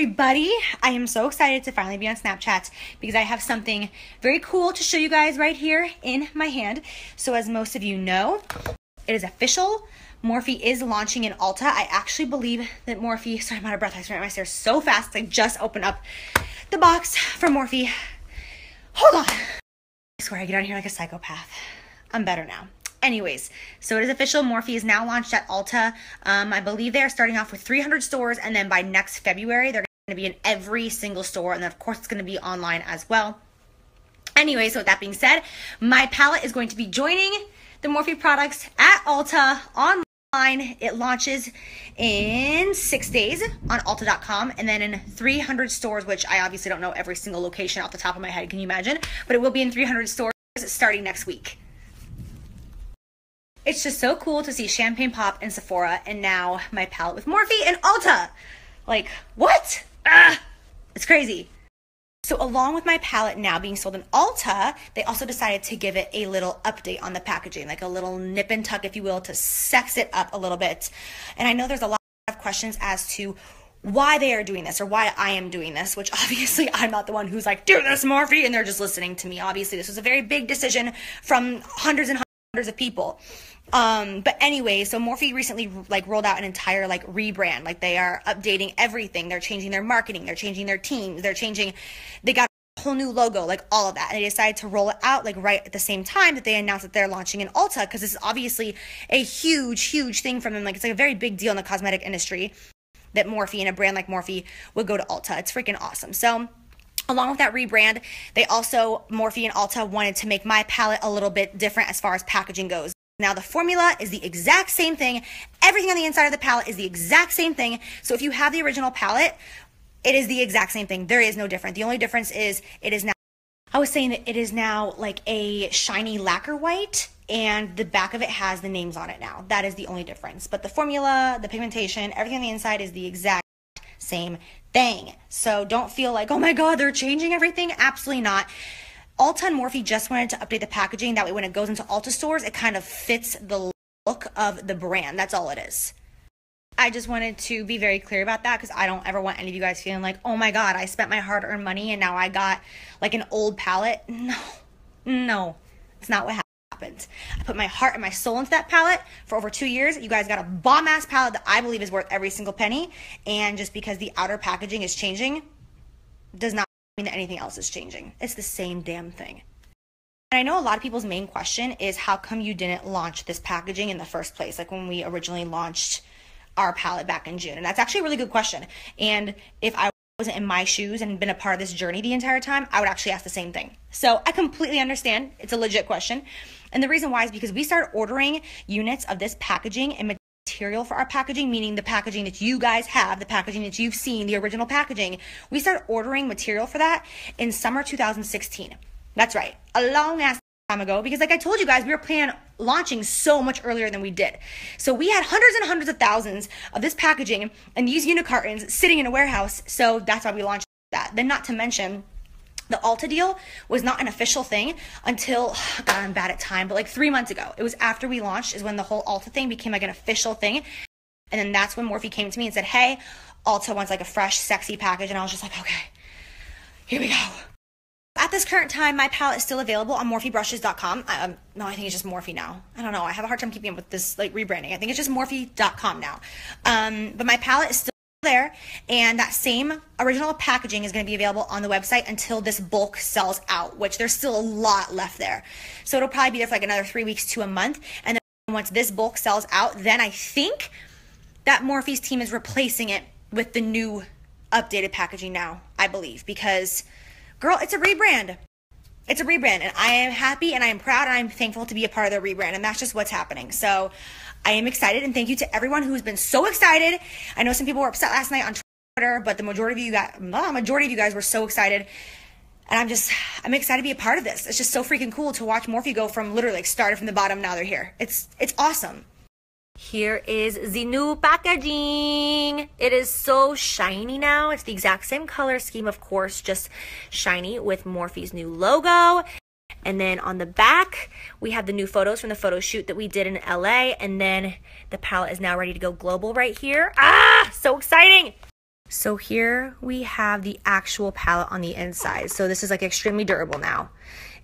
everybody. I am so excited to finally be on Snapchat because I have something very cool to show you guys right here in my hand. So as most of you know, it is official. Morphe is launching in Ulta. I actually believe that Morphe, sorry, I'm out of breath. I ran up my stairs so fast. I just opened up the box from Morphe. Hold on. I swear I get out of here like a psychopath. I'm better now. Anyways, so it is official. Morphe is now launched at Ulta. I believe they're starting off with 300 stores, and then by next February, they're going to be in every single store, and then of course it's going to be online as well. Anyway, so with that being said, my palette is going to be joining the Morphe products at Ulta online. It launches in 6 days on Ulta.com, and then in 300 stores, which I obviously don't know every single location off the top of my head, can you imagine? But it will be in 300 stores starting next week. It's just so cool to see Champagne Pop and Sephora, and now my palette with Morphe and Ulta. Like, what? It's crazy. So along with my palette now being sold in Ulta, they also decided to give it a little update on the packaging, like a little nip and tuck, if you will, to sex it up a little bit. And I know there's a lot of questions as to why they are doing this or why I am doing this, which obviously I'm not the one who's like, do this, Morphe, and they're just listening to me. Obviously, this was a very big decision from hundreds and hundreds of people. But anyway, so Morphe recently rolled out an entire rebrand. Like, they are updating everything. They're changing their marketing. They're changing their teams. They got a whole new logo, like all of that. And they decided to roll it out right at the same time that they announced that they're launching in Ulta, because this is obviously a huge, huge thing from them. Like, it's like a very big deal in the cosmetic industry that Morphe and a brand like Morphe would go to Ulta. It's freaking awesome. So along with that rebrand, they also, Morphe and Ulta, wanted to make my palette a little bit different as far as packaging goes. Now, the formula is the exact same thing. Everything on the inside of the palette is the exact same thing. So if you have the original palette, it is the exact same thing. There is no difference. The only difference is it is now, I was saying that it is now like a shiny lacquer white, and the back of it has the names on it now. That is the only difference. But the formula, the pigmentation, everything on the inside is the exact same thing. So don't feel like, oh my God, they're changing everything. Absolutely not. Ulta and Morphe just wanted to update the packaging. That way when it goes into Ulta stores, it kind of fits the look of the brand. That's all it is. I just wanted to be very clear about that, because I don't ever want any of you guys feeling like, oh my God, I spent my hard-earned money and now I got like an old palette. No, it's not what happened. I put my heart and my soul into that palette for over 2 years. You guys got a bomb-ass palette that I believe is worth every single penny. And just because the outer packaging is changing does not mean that anything else is changing. It's the same damn thing. And I know a lot of people's main question is, how come you didn't launch this packaging in the first place, like when we originally launched our palette back in June? And that's actually a really good question. And if I wasn't in my shoes and been a part of this journey the entire time, I would actually ask the same thing. So I completely understand. It's a legit question. And the reason why is because we started ordering units of this packaging and material for our packaging, meaning the packaging that you guys have, the packaging that you've seen, the original packaging. We started ordering material for that in summer 2016. That's right, a long ass time ago, because like I told you guys, we were planning on launching so much earlier than we did. So we had hundreds and hundreds of thousands of this packaging and these unit cartons sitting in a warehouse. So that's why we launched that. Then not to mention, the Ulta deal was not an official thing until, God, I'm bad at time, but like 3 months ago. It was after we launched is when the whole Ulta thing became like an official thing. And then that's when Morphe came to me and said, hey, Ulta wants like a fresh, sexy package. And I was just like, okay, here we go. At this current time, my palette is still available on MorpheBrushes.com. No, I think it's just Morphe now. I don't know. I have a hard time keeping up with this rebranding. I think it's just Morphe.com now. But my palette is still there, and that same original packaging is going to be available on the website until this bulk sells out, which there's still a lot left there. So it'll probably be there for like another 3 weeks to a month. And then once this bulk sells out, then I think that Morphe's team is replacing it with the new updated packaging now, I believe, because girl, it's a rebrand. It's a rebrand, and I am happy and I am proud and I'm thankful to be a part of the rebrand, and that's just what's happening. So I am excited, and thank you to everyone who's been so excited. I know some people were upset last night on Twitter, but the majority of you guys were so excited, and I'm excited to be a part of this. It's just so freaking cool to watch Morphe go from literally started from the bottom, now they're here. It's awesome. Here is the new packaging. It is so shiny now. It's the exact same color scheme, of course, just shiny with Morphe's new logo. And then on the back, we have the new photos from the photo shoot that we did in LA. And then the palette is now ready to go global right here. Ah, so exciting. So here we have the actual palette on the inside. So this is like extremely durable now.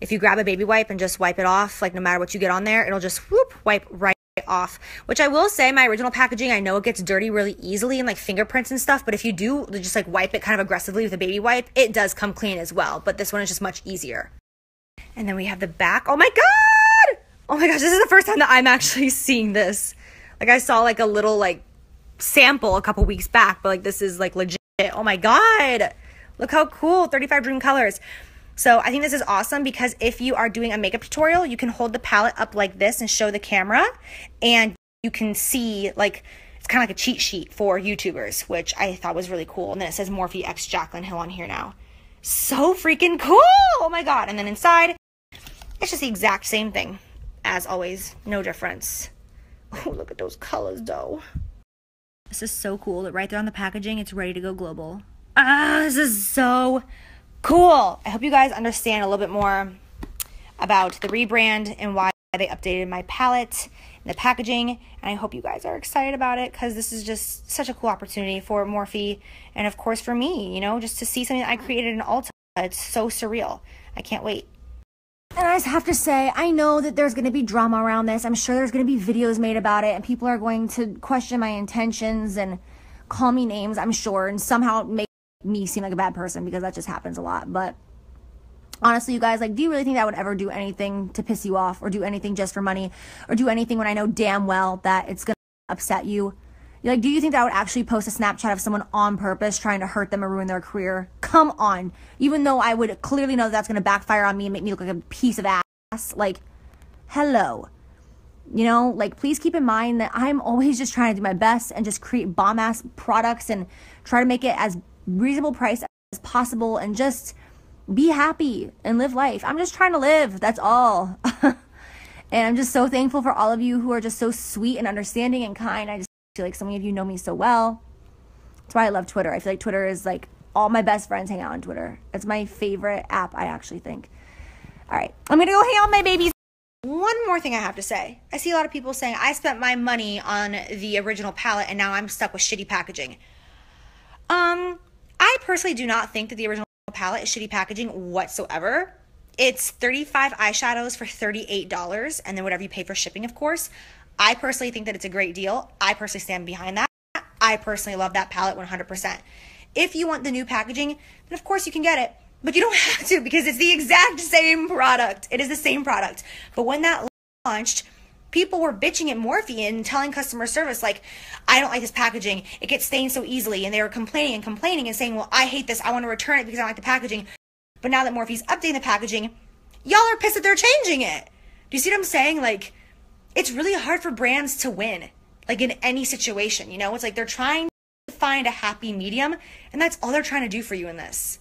If you grab a baby wipe and just wipe it off, like no matter what you get on there, it'll just whoop, wipe right off. Which I will say, my original packaging, I know it gets dirty really easily and like fingerprints and stuff, but if you do just like wipe it kind of aggressively with a baby wipe, it does come clean as well. But this one is just much easier. And then we have the back. Oh my God! Oh my gosh, this is the first time that I'm actually seeing this. Like I saw like a little like sample a couple weeks back, but like this is like legit. Oh my God, look how cool. 35 Dream Colors. So I think this is awesome because if you are doing a makeup tutorial, you can hold the palette up like this and show the camera, and you can see like it's kind of like a cheat sheet for YouTubers, which I thought was really cool. And then it says Morphe x Jaclyn Hill on here now. So freaking cool. Oh my God. And then inside, it's just the exact same thing as always. No difference. Oh, look at those colors though. This is so cool that right there on the packaging, it's ready to go global. Ah, this is so cool. I hope you guys understand a little bit more about the rebrand and why they updated my palette and the packaging. And I hope you guys are excited about it because this is just such a cool opportunity for Morphe and of course for me, you know, just to see something that I created in Ulta. It's so surreal. I can't wait. And I just have to say, I know that there's going to be drama around this. I'm sure there's going to be videos made about it and people are going to question my intentions and call me names, I'm sure, and somehow make me seem like a bad person because that just happens a lot. But honestly, you guys, like, do you really think that I would ever do anything to piss you off or do anything just for money or do anything when I know damn well that it's going to upset you? Like, do you think that I would actually post a Snapchat of someone on purpose trying to hurt them or ruin their career? Come on. Even though I would clearly know that's going to backfire on me and make me look like a piece of ass. Like, hello. You know, like, please keep in mind that I'm always just trying to do my best and just create bomb-ass products and try to make it as reasonable price as possible and just be happy and live life. I'm just trying to live. That's all. And I'm just so thankful for all of you who are just so sweet and understanding and kind. I just feel like so many of you know me so well. That's why I love Twitter. I feel like Twitter is like all my best friends hang out on Twitter. It's my favorite app, I actually think. All right, I'm gonna go hang out with my babies. One more thing I have to say. I see a lot of people saying I spent my money on the original palette and now I'm stuck with shitty packaging. I personally do not think that the original palette is shitty packaging whatsoever. It's 35 eyeshadows for $38 and then whatever you pay for shipping, of course. I personally think that it's a great deal. I personally stand behind that. I personally love that palette 100%. If you want the new packaging, then of course you can get it. But you don't have to because it's the exact same product. It is the same product. But when that launched, people were bitching at Morphe and telling customer service, like, I don't like this packaging. It gets stained so easily. And they were complaining and saying, well, I hate this. I want to return it because I don't like the packaging. But now that Morphe's updating the packaging, y'all are pissed that they're changing it. Do you see what I'm saying? Like, it's really hard for brands to win, like in any situation, you know? It's like they're trying to find a happy medium, and that's all they're trying to do for you in this.